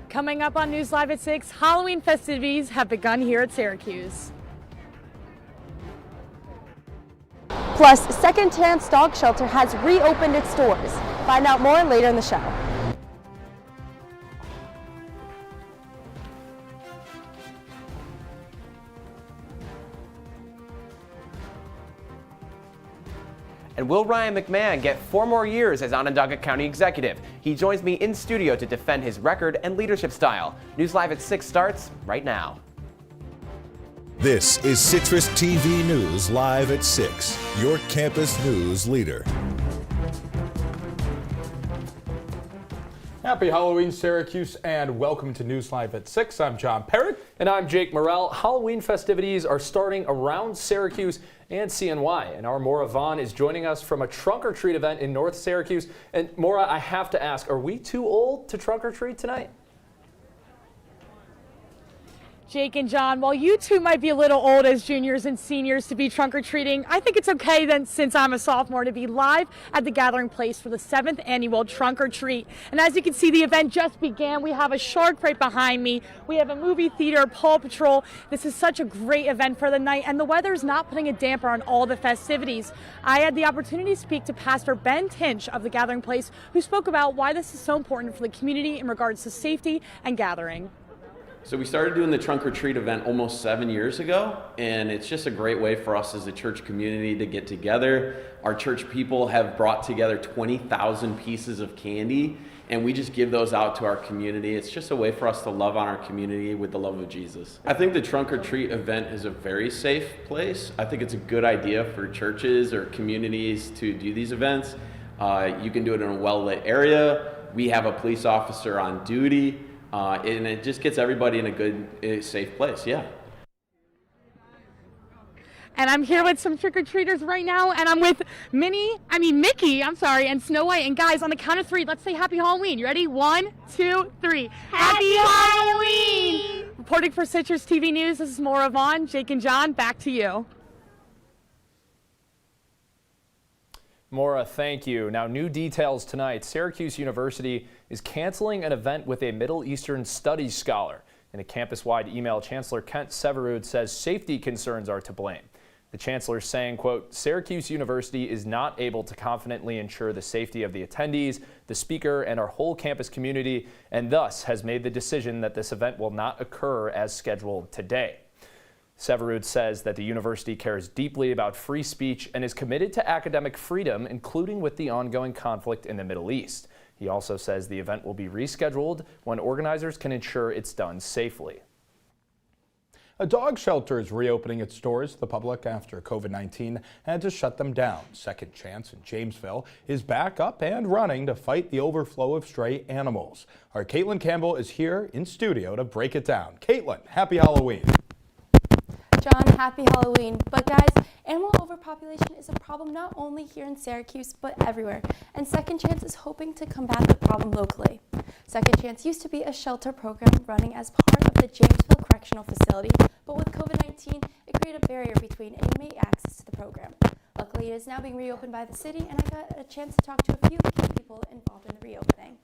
Coming up on News Live at 6, Halloween festivities have begun here at Syracuse. Plus, Second Chance Dog Shelter has reopened its doors. Find out more later in the show. And will Ryan McMahon get 4 more years as Onondaga County Executive? He joins me in studio to defend his record and leadership style. News Live at 6 starts right now. This is CitrusTV News Live at 6, your campus news leader. Happy Halloween, Syracuse, and welcome to News Live at 6. I'm John Perik. And I'm Jake Morel. Halloween festivities are starting around Syracuse and CNY. And our Maura Vaughn is joining us from a trunk-or-treat event in North Syracuse. And Maura, I have to ask, are we too old to trunk-or-treat tonight? Jake and John, while you two might be a little old as juniors and seniors to be trunk-or-treating, I think it's okay then, since I'm a sophomore, to be live at the Gathering Place for the 7th annual trunk-or-treat. And as you can see, the event just began. We have a shark right behind me. We have a movie theater, Paw Patrol. This is such a great event for the night, and the weather is not putting a damper on all the festivities. I had the opportunity to speak to Pastor Ben Tinch of the Gathering Place, who spoke about why this is so important for the community in regards to safety and gathering. So we started doing the trunk or treat event almost 7 years ago, and it's just a great way for us as a church community to get together. Our church people have brought together 20,000 pieces of candy, and we just give those out to our community. It's just a way for us to love on our community with the love of Jesus. I think the trunk or treat event is a very safe place. I think it's a good idea for churches or communities to do these events. You can do it in a well-lit area. We have a police officer on duty. And it just gets everybody in a good, safe place, yeah. And I'm here with some trick-or-treaters right now, and I'm with Mickey, and Snow White. And guys, on the count of 3, let's say Happy Halloween. You ready? 1, 2, 3. Happy Halloween! Reporting for CitrusTV News, this is Maura Vaughn. Jake and John, back to you. Maura, thank you. Now, new details tonight. Syracuse University is canceling an event with a Middle Eastern Studies scholar. In a campus-wide email, Chancellor Kent Severud says safety concerns are to blame. The chancellor saying, quote, Syracuse University is not able to confidently ensure the safety of the attendees, the speaker, and our whole campus community, and thus has made the decision that this event will not occur as scheduled today. Severud says that the university cares deeply about free speech and is committed to academic freedom, including with the ongoing conflict in the Middle East. He also says the event will be rescheduled when organizers can ensure it's done safely. A dog shelter is reopening its doors to the public after COVID-19 had to shut them down. Second Chance in Jamesville is back up and running to fight the overflow of stray animals. Our Caitlin Campbell is here in studio to break it down. Caitlin, happy Halloween. John, happy Halloween. But guys, animal overpopulation is a problem not only here in Syracuse, but everywhere. And Second Chance is hoping to combat the problem locally. Second Chance used to be a shelter program running as part of the Jamesville Correctional Facility, but with COVID-19, it created a barrier between inmate access to the program. Luckily, it is now being reopened by the city, and I got a chance to talk to a few key people involved in the reopening.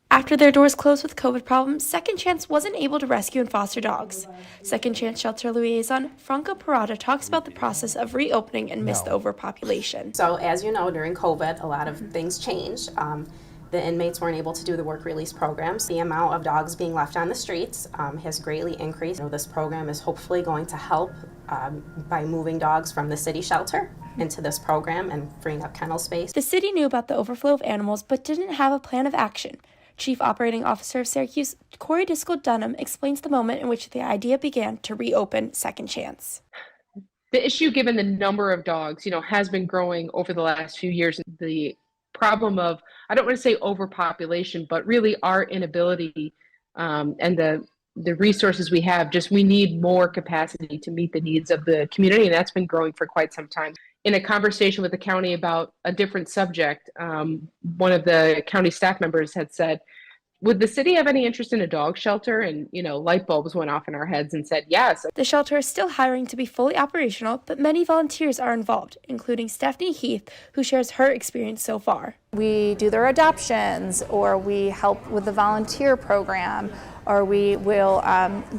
After their doors closed with COVID problems, Second Chance wasn't able to rescue and foster dogs. Second Chance Shelter Liaison Franca Parada talks about the process of reopening and missed overpopulation. So as you know, during COVID, a lot of things changed. The inmates weren't able to do the work release programs. The amount of dogs being left on the streets has greatly increased. This program is hopefully going to help by moving dogs from the city shelter into this program and freeing up kennel space. The city knew about the overflow of animals but didn't have a plan of action. Chief Operating Officer of Syracuse, Corey Disco-Dunham, explains the moment in which the idea began to reopen Second Chance. The issue, given the number of dogs, has been growing over the last few years. The problem of, I don't want to say overpopulation, but really our inability and the resources we have, we need more capacity to meet the needs of the community, and that's been growing for quite some time. In a conversation with the county about a different subject, one of the county staff members had said, would the city have any interest in a dog shelter? And, light bulbs went off in our heads and said yes. The shelter is still hiring to be fully operational, but many volunteers are involved, including Stephanie Heath, who shares her experience so far. We do their adoptions, or we help with the volunteer program, or we will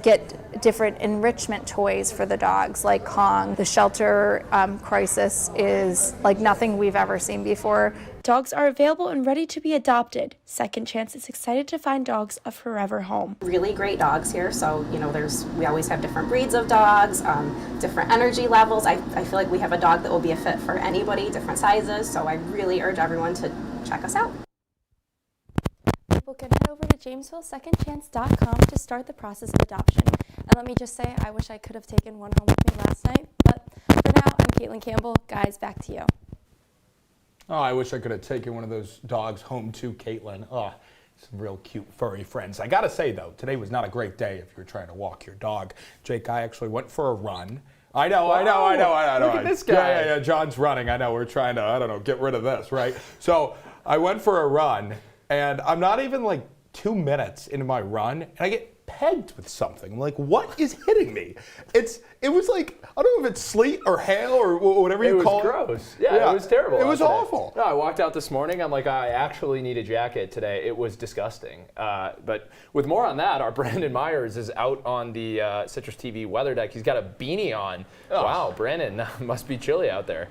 get different enrichment toys for the dogs, like Kong. The shelter crisis is like nothing we've ever seen before. Dogs are available and ready to be adopted. Second Chance is excited to find dogs a forever home. Really great dogs here, so we always have different breeds of dogs, different energy levels. I feel like we have a dog that will be a fit for anybody, different sizes, so I really urge everyone to check us out. People can head over to JamesvilleSecondChance.com to start the process of adoption. And let me just say, I wish I could have taken one home with me last night, but for now, I'm Caitlin Campbell. Guys, back to you. Oh, I wish I could have taken one of those dogs home too, Caitlin. Oh, some real cute furry friends. I gotta say though, today was not a great day if you're trying to walk your dog. Jake, I actually went for a run. I know. Look at this guy. Yeah, John's running. I know, we're trying to, get rid of this, right? So I went for a run, and I'm not even like 2 minutes into my run, and I get pegged with something. I'm like, what is hitting me? It was like, I don't know if it's sleet or hail or whatever you call it. It was gross. Yeah, it was terrible. It was awful. No, I walked out this morning. I'm like, I actually need a jacket today. It was disgusting. But with more on that, our Brandon Myers is out on the CitrusTV weather deck. He's got a beanie on. Oh. Wow, Brandon, must be chilly out there.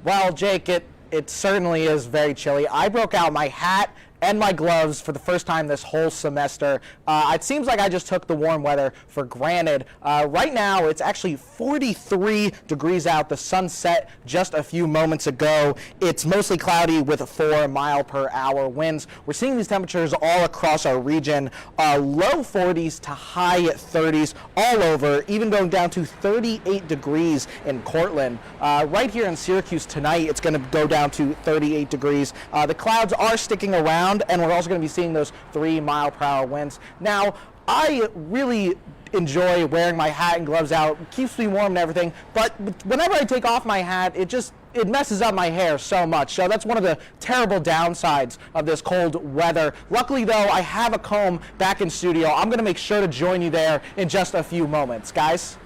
Well, Jake, it certainly is very chilly. I broke out my hat and my gloves for the first time this whole semester. It seems like I just took the warm weather for granted. Right now, it's actually 43 degrees out. The sun set just a few moments ago. It's mostly cloudy with 4-mile-per-hour winds. We're seeing these temperatures all across our region, low 40s to high 30s all over, even going down to 38 degrees in Cortland. Right here in Syracuse tonight, it's going to go down to 38 degrees. The clouds are sticking around, and we're also going to be seeing those 3-mile-per-hour winds. Now, I really enjoy wearing my hat and gloves out. It keeps me warm and everything, but whenever I take off my hat, it messes up my hair so much. So that's one of the terrible downsides of this cold weather. Luckily, though, I have a comb back in studio. I'm going to make sure to join you there in just a few moments. Guys?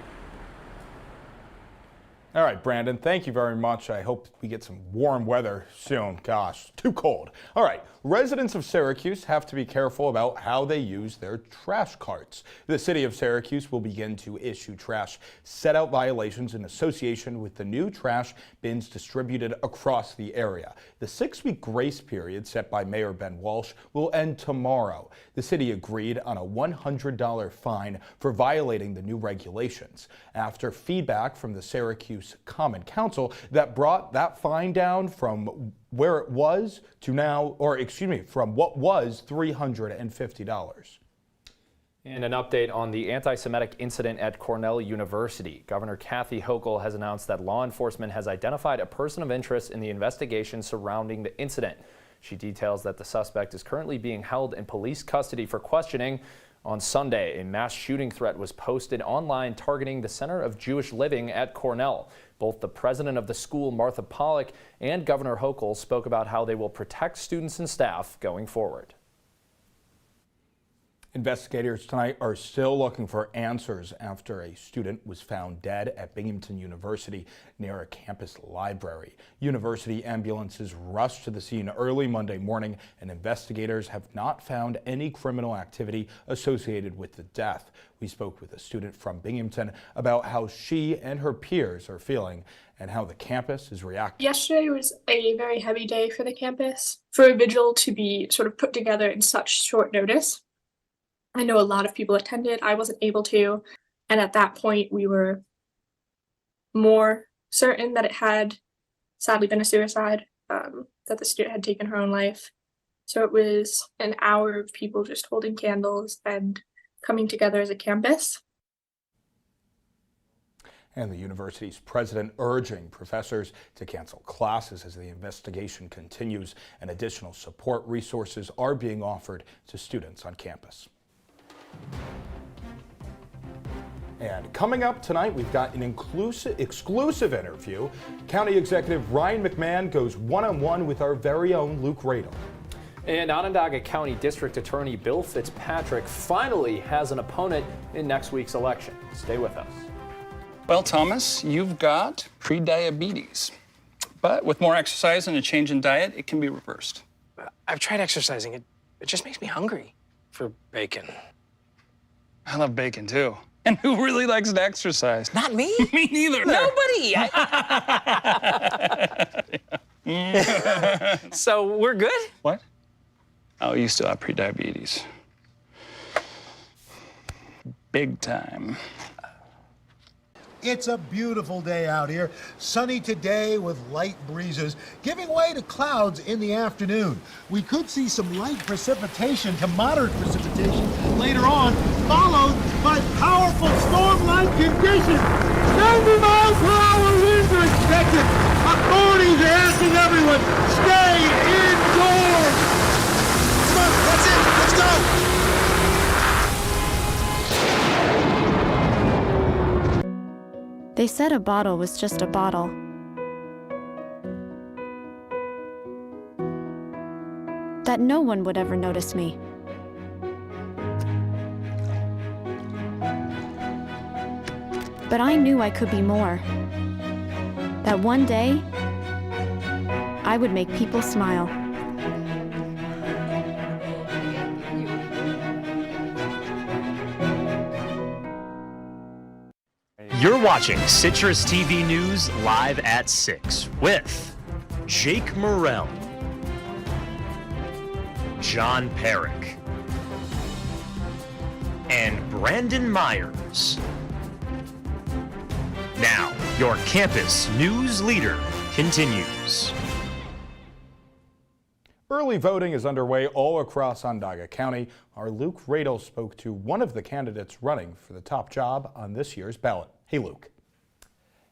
All right, Brandon, thank you very much. I hope we get some warm weather soon. Gosh, too cold. All right, residents of Syracuse have to be careful about how they use their trash carts. The city of Syracuse will begin to issue trash set-out violations in association with the new trash bins distributed across the area. The 6-week grace period set by Mayor Ben Walsh will end tomorrow. The city agreed on a $100 fine for violating the new regulations. After feedback from the Syracuse Common Council that brought that fine down from where it was to now, from what was $350. And an update on the anti-Semitic incident at Cornell University. Governor Kathy Hochul has announced that law enforcement has identified a person of interest in the investigation surrounding the incident. She details that the suspect is currently being held in police custody for questioning. On Sunday, a mass shooting threat was posted online targeting the Center of Jewish Living at Cornell. Both the president of the school, Martha Pollack, and Governor Hochul spoke about how they will protect students and staff going forward. Investigators tonight are still looking for answers after a student was found dead at Binghamton University near a campus library. University ambulances rushed to the scene early Monday morning, and investigators have not found any criminal activity associated with the death. We spoke with a student from Binghamton about how she and her peers are feeling and how the campus is reacting. Yesterday was a very heavy day for the campus. For a vigil to be sort of put together in such short notice, I know a lot of people attended. I wasn't able to. And at that point, we were more certain that it had sadly been a suicide, that the student had taken her own life. So it was an hour of people just holding candles and coming together as a campus. And the university's president urging professors to cancel classes as the investigation continues, and additional support resources are being offered to students on campus. And coming up tonight, we've got an exclusive interview. County Executive Ryan McMahon goes one-on-one with our very own Luke Radel. And Onondaga County District Attorney Bill Fitzpatrick finally has an opponent in next week's election. Stay with us. Well, Thomas, you've got pre-diabetes. But with more exercise and a change in diet, it can be reversed. I've tried exercising. It just makes me hungry for bacon. I love bacon, too. And who really likes to exercise? Not me. Me neither. Nobody. So we're good? What? Oh, you still have pre-diabetes. Big time. It's a beautiful day out here. Sunny today with light breezes, giving way to clouds in the afternoon. We could see some light precipitation to moderate precipitation later on, followed by powerful storm-like conditions. 70 miles per hour winds are expected. Authorities are asking everyone, stay indoors. Come on, that's it. Let's go. They said a bottle was just a bottle. That no one would ever notice me. But I knew I could be more. That one day, I would make people smile. You're watching Citrus TV News live at 6 with Jake Morel, John Perik, and Brandon Myers. Now, your campus news leader continues. Early voting is underway all across Onondaga County. Our Luke Radel spoke to one of the candidates running for the top job on this year's ballot. Hey, Luke.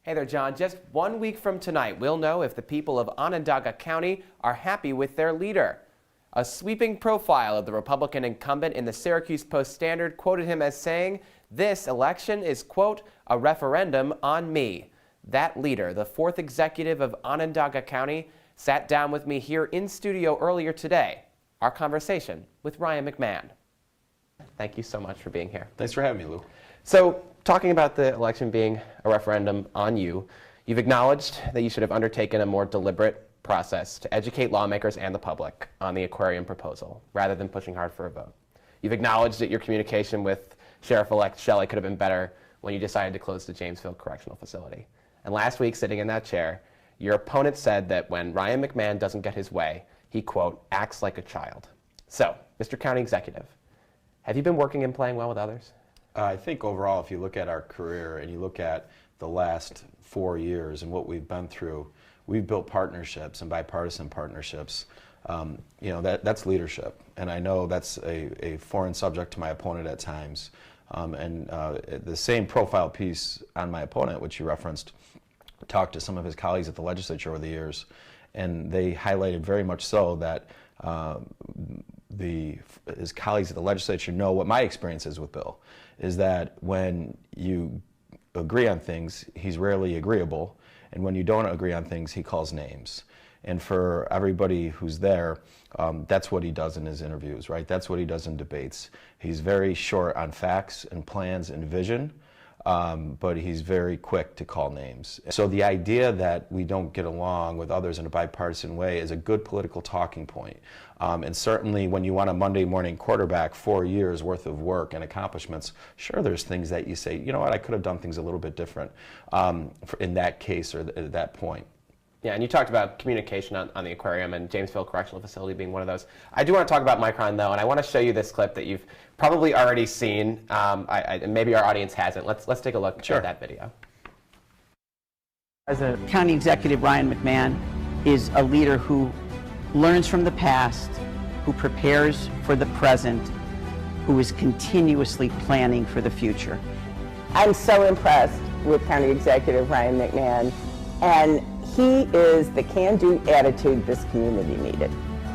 Hey there, John. Just 1 week from tonight, we'll know if the people of Onondaga County are happy with their leader. A sweeping profile of the Republican incumbent in the Syracuse Post-Standard quoted him as saying, "This election is, quote, a referendum on me." That leader, the fourth executive of Onondaga County, sat down with me here in studio earlier today. Our conversation with Ryan McMahon. Thank you so much for being here. Thanks for having me, Lou. So, talking about the election being a referendum on you, you've acknowledged that you should have undertaken a more deliberate process to educate lawmakers and the public on the aquarium proposal, rather than pushing hard for a vote. You've acknowledged that your communication with Sheriff-elect Shelley could have been better when you decided to close the Jamesville Correctional Facility. And last week, sitting in that chair, your opponent said that when Ryan McMahon doesn't get his way, he, quote, acts like a child. So, Mr. County Executive, have you been working and playing well with others? I think overall, if you look at our career and you look at the last 4 years and what we've been through, we've built partnerships and bipartisan partnerships. That's leadership. And I know that's a foreign subject to my opponent at times. The same profile piece on my opponent, which you referenced, talked to some of his colleagues at the legislature over the years, and they highlighted very much so that his colleagues at the legislature know what my experience is with Bill, is that when you agree on things, he's rarely agreeable, and when you don't agree on things, he calls names. And for everybody who's there, that's what he does in his interviews, right? That's what he does in debates. He's very short on facts and plans and vision, but he's very quick to call names. So the idea that we don't get along with others in a bipartisan way is a good political talking point. And certainly when you want a Monday morning quarterback, 4 years worth of work and accomplishments, sure, there's things that you say, you know what, I could have done things a little bit different in that case or at that point. Yeah, and you talked about communication on the aquarium and Jamesville Correctional Facility being one of those. I do want to talk about Micron, though, and I want to show you this clip that you've probably already seen. Maybe our audience hasn't. Let's take a look at that video. As a County Executive, Ryan McMahon is a leader who learns from the past, who prepares for the present, who is continuously planning for the future. I'm so impressed with County Executive Ryan McMahon, and he is the can-do attitude this community needed.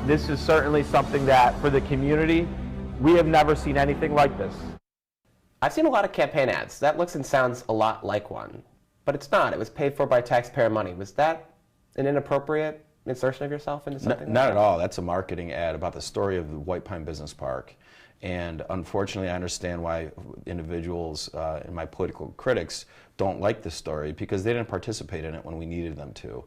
This is certainly something that, for the community, we have never seen anything like this. I've seen a lot of campaign ads. That looks and sounds a lot like one, but it's not. It was paid for by taxpayer money. Was that an inappropriate insertion of yourself into something? Not at all. That's a marketing ad about the story of the White Pine Business Park. And unfortunately, I understand why individuals and my political critics don't like this story, because they didn't participate in it when we needed them to.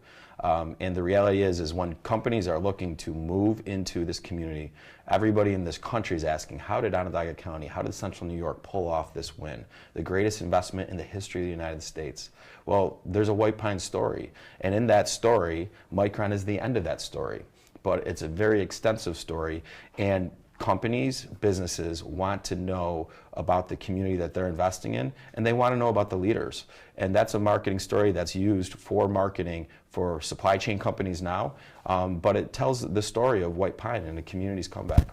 And the reality is when companies are looking to move into this community, everybody in this country is asking, how did Onondaga County, how did Central New York pull off this win? The greatest investment in the history of the United States. Well, there's a White Pine story. And in that story, Micron is the end of that story. But it's a very extensive story. And companies, businesses want to know about the community that they're investing in, and they want to know about the leaders. And that's a marketing story that's used for marketing for supply chain companies now, but it tells the story of White Pine and the community's comeback.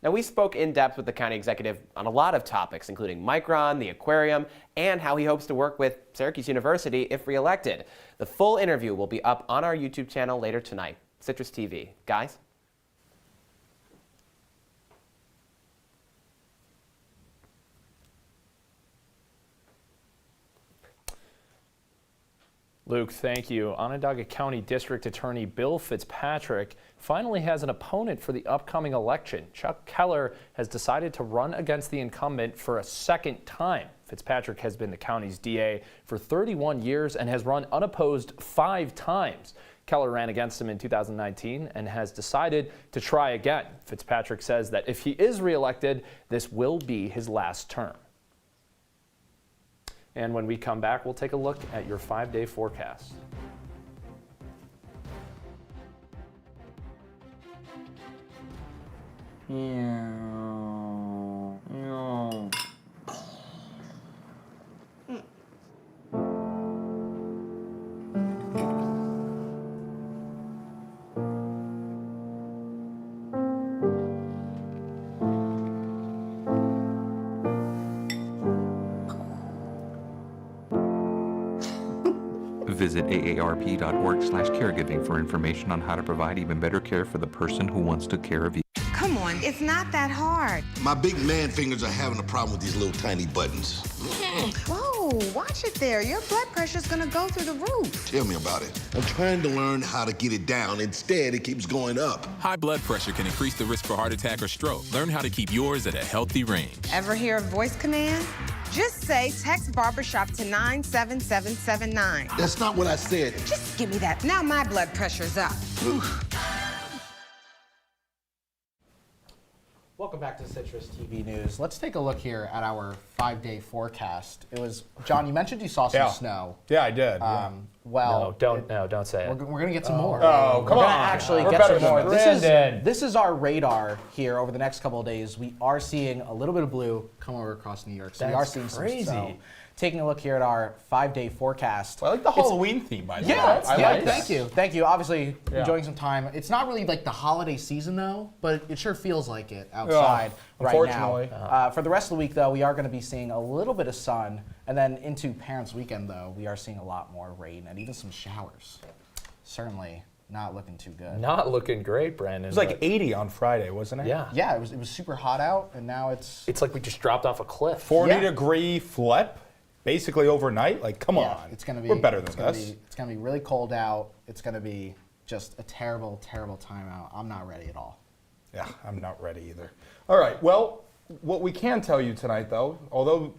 Now, we spoke in depth with the county executive on a lot of topics, including Micron, the aquarium, and how he hopes to work with Syracuse University if reelected. The full interview will be up on our YouTube channel later tonight. Citrus TV. Guys? Luke, thank you. Onondaga County District Attorney Bill Fitzpatrick finally has an opponent for the upcoming election. Chuck Keller has decided to run against the incumbent for a second time. Fitzpatrick has been the county's DA for 31 years and has run unopposed 5 times. Keller ran against him in 2019 and has decided to try again. Fitzpatrick says that if he is reelected, this will be his last term. And when we come back, we'll take a look at your 5-day forecast. Visit aarp.org/caregiving for information on how to provide even better care for the person who wants to care of you. Come on, it's not that hard. My big man fingers are having a problem with these little tiny buttons. Whoa, watch it there. Your blood pressure's gonna go through the roof. Tell me about it. I'm trying to learn how to get it down. Instead, it keeps going up. High blood pressure can increase the risk for heart attack or stroke. Learn how to keep yours at a healthy range. Ever hear a voice command? Just say text barbershop to 97779. That's not what I said. Just give me that. Now my blood pressure's up. Welcome back to Citrus TV News. Let's take a look here at our 5-day forecast. It was, John, you mentioned you saw some snow. Yeah, I did. Well, don't say it. We're going to get some more. Oh, come we're on. Gonna actually We're get better some more. than This is our radar here over the next couple of days. We are seeing a little bit of blue come over across New York. So we are seeing some snow. Taking a look here at our 5-day forecast. Well, I like the Halloween theme, by the way. Yeah, I like thank you. Thank you. Obviously, Yeah. enjoying some time. It's not really like the holiday season, though, but it sure feels like it outside right unfortunately. now. For the rest of the week, though, we are going to be seeing a little bit of sun. And then into Parents' Weekend, though, we are seeing a lot more rain and even some showers. Certainly not looking too good. Not looking great, Brandon. It was like 80 on Friday, wasn't it? Yeah. Yeah, it was super hot out, and now it's like we just dropped off a cliff. 40-degree flip, basically overnight. Like, come on. It's going to be. We're better than this. It's going to be really cold out. It's going to be just a terrible, terrible time out. I'm not ready at all. Yeah, I'm not ready either. All right, well, what we can tell you tonight, though, although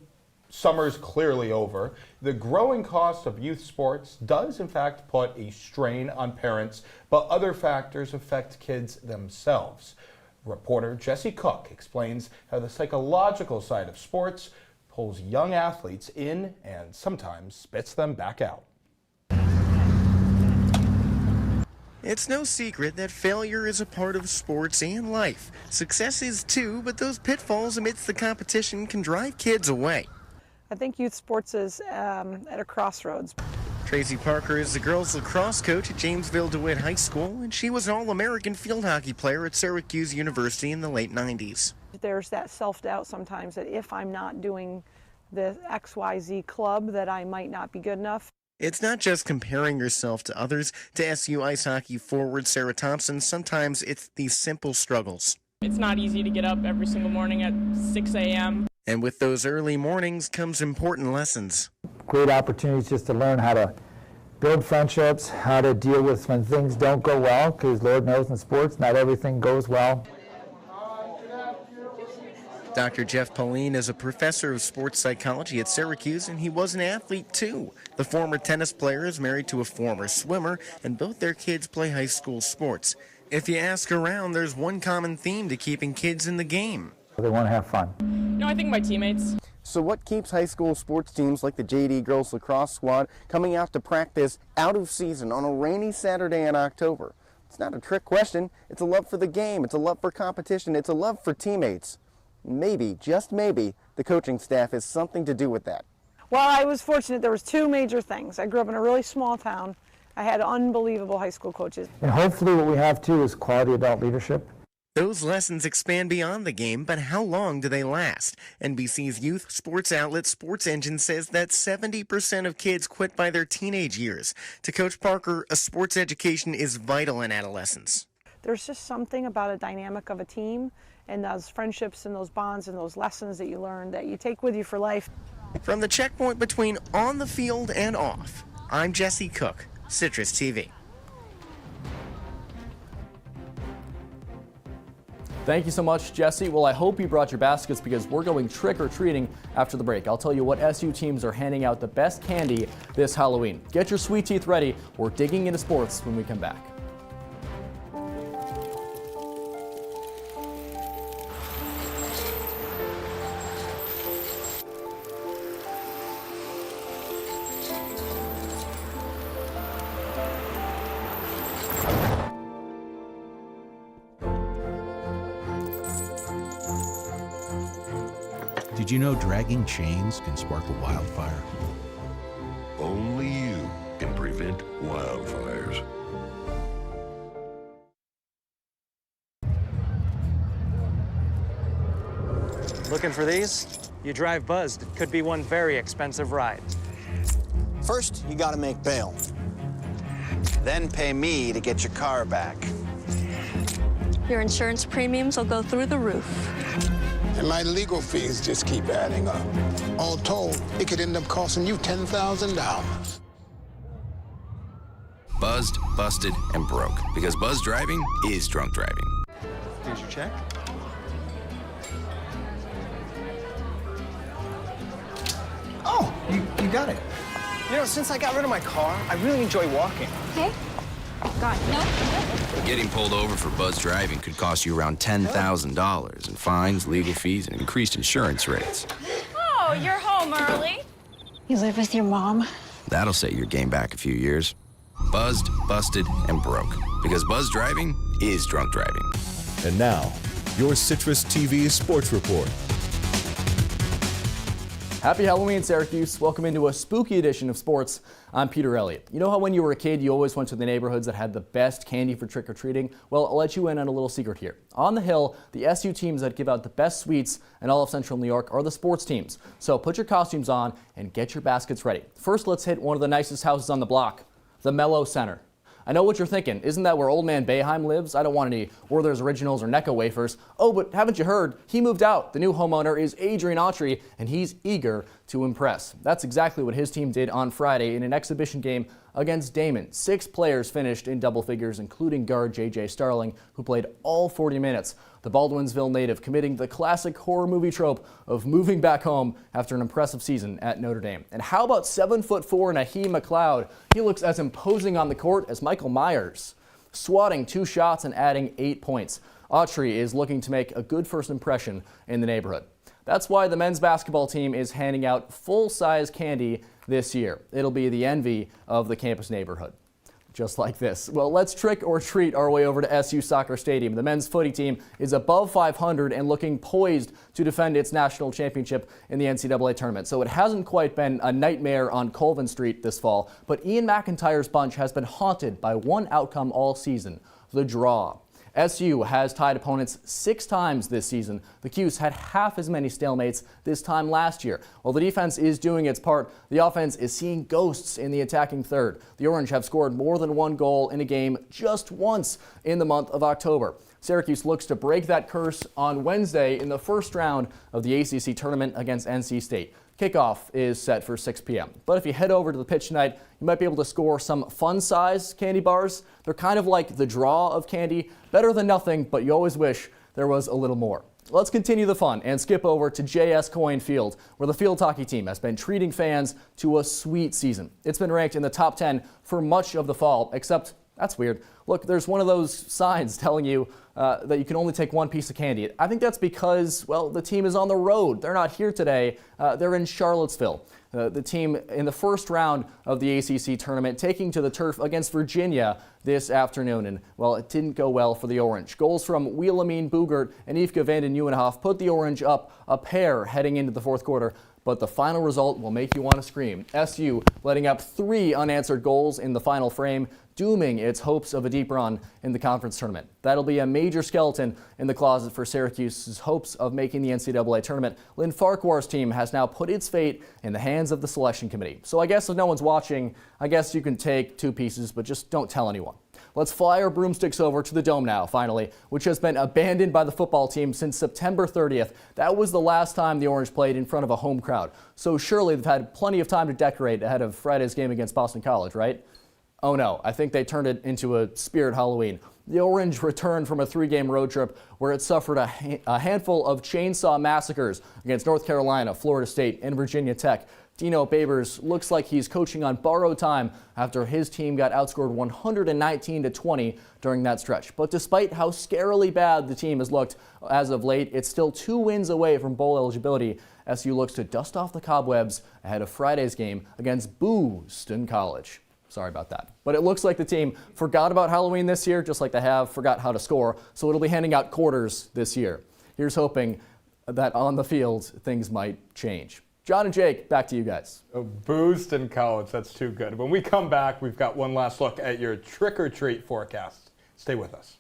summer's clearly over, the growing cost of youth sports does, in fact, put a strain on parents, but other factors affect kids themselves. Reporter Jesse Cook explains how the psychological side of sports pulls young athletes in and sometimes spits them back out. It's no secret that failure is a part of sports and life. Success is too, but those pitfalls amidst the competition can drive kids away. I think youth sports is at a crossroads. Tracy Parker is the girls lacrosse coach at Jamesville DeWitt High School, and she was an All-American field hockey player at Syracuse University in the late 90s. There's that self-doubt sometimes that if I'm not doing the XYZ club that I might not be good enough. It's not just comparing yourself to others. To SU ice hockey forward Sarah Thompson, sometimes it's these simple struggles. It's not easy to get up every single morning at 6 a.m. And with those early mornings comes important lessons. Great opportunities just to learn how to build friendships, how to deal with when things don't go well, because Lord knows in sports, not everything goes well. Dr. Jeff Pauline is a professor of sports psychology at Syracuse, and he was an athlete too. The former tennis player is married to a former swimmer, and both their kids play high school sports. If you ask around, there's one common theme to keeping kids in the game. They want to have fun. No, I think my teammates. So what keeps high school sports teams like the JD Girls Lacrosse Squad coming out to practice out of season on a rainy Saturday in October? It's not a trick question. It's a love for the game. It's a love for competition. It's a love for teammates. Maybe, just maybe, the coaching staff has something to do with that. Well, I was fortunate. There was two major things. I grew up in a really small town. I had unbelievable high school coaches. And hopefully what we have too is quality adult leadership. Those lessons expand beyond the game, but how long do they last? NBC's youth sports outlet Sports Engine says that 70% of kids quit by their teenage years. To Coach Parker, a sports education is vital in adolescence. There's just something about a dynamic of a team and those friendships and those bonds and those lessons that you learn that you take with you for life. From the checkpoint between on the field and off, I'm Jesse Cook, Citrus TV. Thank you so much, Jesse. Well, I hope you brought your baskets because we're going trick-or-treating after the break. I'll tell you what SU teams are handing out the best candy this Halloween. Get your sweet teeth ready. We're digging into sports when we come back. Did you know dragging chains can spark a wildfire? Only you can prevent wildfires. Looking for these? You drive buzzed. It could be one very expensive ride. First, you gotta make bail. Then pay me to get your car back. Your insurance premiums will go through the roof. And my legal fees just keep adding up. All told, it could end up costing you $10,000. Buzzed, busted, and broke. Because buzz driving is drunk driving. Here's your check. Oh, you got it. You know, since I got rid of my car, I really enjoy walking. Okay. God, no. Getting pulled over for buzz driving could cost you around $10,000 in fines, legal fees, and increased insurance rates. Oh, you're home early. You live with your mom? That'll set your game back a few years. Buzzed, busted, and broke. Because buzz driving is drunk driving. And now, your Citrus TV Sports Report. Happy Halloween, Syracuse. Welcome into a spooky edition of sports. I'm Peter Elliott. You know how when you were a kid, you always went to the neighborhoods that had the best candy for trick-or-treating? Well, I'll let you in on a little secret here. On the Hill, the SU teams that give out the best sweets in all of Central New York are the sports teams. So put your costumes on and get your baskets ready. First, let's hit one of the nicest houses on the block, the Mello Center. I know what you're thinking. Isn't that where Old Man Boeheim lives? I don't want any Werther's Originals or Necco wafers. Oh, but haven't you heard? He moved out. The new homeowner is Adrian Autry, and he's eager to impress. That's exactly what his team did on Friday in an exhibition game against Damon. 6 players finished in double figures, including guard J.J. Starling, who played all 40 minutes. The Baldwinsville native committing the classic horror movie trope of moving back home after an impressive season at Notre Dame. And how about 7'4" Naheem McLeod? He looks as imposing on the court as Michael Myers, swatting 2 shots and adding 8 points. Autry is looking to make a good first impression in the neighborhood. That's why the men's basketball team is handing out full-size candy this year. It'll be the envy of the campus neighborhood. Just like this. Well, let's trick or treat our way over to SU Soccer Stadium. The men's footy team is above 500 and looking poised to defend its national championship in the NCAA tournament. So it hasn't quite been a nightmare on Colvin Street this fall, but Ian McIntyre's bunch has been haunted by one outcome all season, the draw. SU has tied opponents 6 times this season. The Cuse had half as many stalemates this time last year. While the defense is doing its part, the offense is seeing ghosts in the attacking third. The Orange have scored more than 1 goal in a game just once in the month of October. Syracuse looks to break that curse on Wednesday in the first round of the ACC tournament against NC State. Kickoff is set for 6 p.m. But if you head over to the pitch tonight, you might be able to score some fun-size candy bars. They're kind of like the draw of candy. Better than nothing, but you always wish there was a little more. Let's continue the fun and skip over to J.S. Coyne Field, where the field hockey team has been treating fans to a sweet season. It's been ranked in the top 10 for much of the fall, except that's weird. Look, there's one of those signs telling you that you can only take 1 piece of candy. I think that's because, well, the team is on the road. They're not here today. They're in Charlottesville. The team in the first round of the ACC tournament taking to the turf against Virginia this afternoon. And, well, it didn't go well for the Orange. Goals from Wielamine Boogert and Yvke van den Nieuwenhof put the Orange up a pair heading into the fourth quarter. But the final result will make you want to scream. SU letting up 3 unanswered goals in the final frame, dooming its hopes of a deep run in the conference tournament. That'll be a major skeleton in the closet for Syracuse's hopes of making the NCAA tournament. Lynn Farquhar's team has now put its fate in the hands of the selection committee. So I guess if no one's watching, I guess you can take 2 pieces, but just don't tell anyone. Let's fly our broomsticks over to the Dome now, finally, which has been abandoned by the football team since September 30th. That was the last time the Orange played in front of a home crowd. So surely they've had plenty of time to decorate ahead of Friday's game against Boston College, right? Oh no, I think they turned it into a spirit Halloween. The Orange returned from a 3-game road trip where it suffered a handful of chainsaw massacres against North Carolina, Florida State, and Virginia Tech. Dino Babers looks like he's coaching on borrowed time after his team got outscored 119-20 during that stretch. But despite how scarily bad the team has looked as of late, it's still 2 wins away from bowl eligibility. SU looks to dust off the cobwebs ahead of Friday's game against Boston College. Sorry about that. But it looks like the team forgot about Halloween this year, just like they have forgot how to score, so it'll be handing out quarters this year. Here's hoping that on the field things might change. John and Jake, back to you guys. Oh, Boston College, that's too good. When we come back, we've got one last look at your trick-or-treat forecast. Stay with us.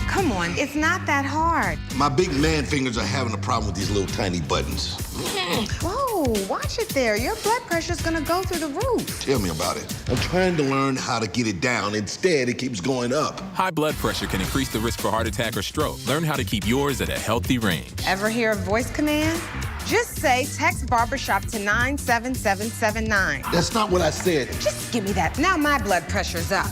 Come on, it's not that hard. My big man fingers are having a problem with these little tiny buttons. Whoa, watch it there. Your blood pressure's gonna go through the roof. Tell me about it. I'm trying to learn how to get it down. Instead, it keeps going up. High blood pressure can increase the risk for heart attack or stroke. Learn how to keep yours at a healthy range. Ever hear a voice command? Just say text barbershop to 97779. That's not what I said. Just give me that. Now my blood pressure's up.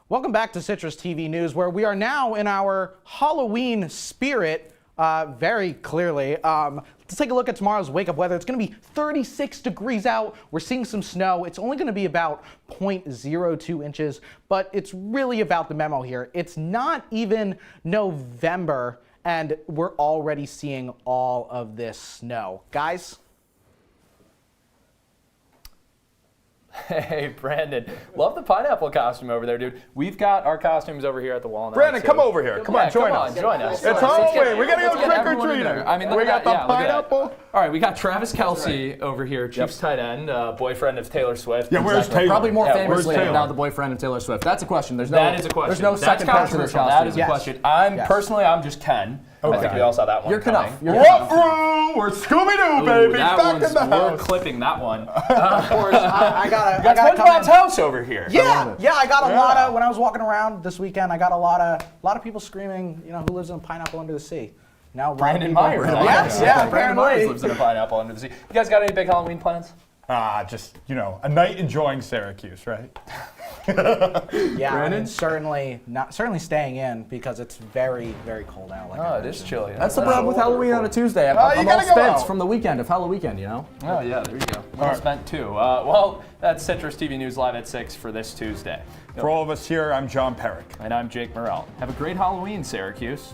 Welcome back to Citrus TV News, where we are now in our Halloween spirit, very clearly. Let's take a look at tomorrow's wake-up weather. It's going to be 36 degrees out. We're seeing some snow. It's only going to be about 0.02 inches, but it's really about the memo here. It's not even November, and we're already seeing all of this snow. Guys? Hey, Brandon. Love the pineapple costume over there, dude. We've got our costumes over here at the wall now. Brandon, come over here. Come on, join us. It's Halloween. We got to go trick-or-treating. I mean, we got the pineapple. All right, we got Travis Kelce over here, Chiefs tight end, boyfriend of Taylor Swift. Yeah, where's Taylor? Probably more famously now the boyfriend of Taylor Swift. That's a question. That is a question. There's no second part to this costume. That is a question. I'm just Ken. I think we all saw that one. You're coming. We're Scooby-Doo, baby. Back in the We're house. clipping that one. Of course, I got SpongeBob's house over here. Yeah, I got a lot of, when I was walking around this weekend, I got a lot of people screaming, who lives in a pineapple under the sea. Now Brandon Myers. Yes, Brandon Myers lives in a pineapple under the sea. You guys got any big Halloween plans? Just, a night enjoying Syracuse, right? Yeah, I mean, certainly staying in because it's very, very cold out. It is chilly. That's the problem with Halloween on a Tuesday. I'm all spent from the weekend of Halloween, Oh, yeah, there you go. Well spent, too. Well, that's Citrus TV News Live at 6 for this Tuesday. For all of us here, I'm John Perik. And I'm Jake Morel. Have a great Halloween, Syracuse.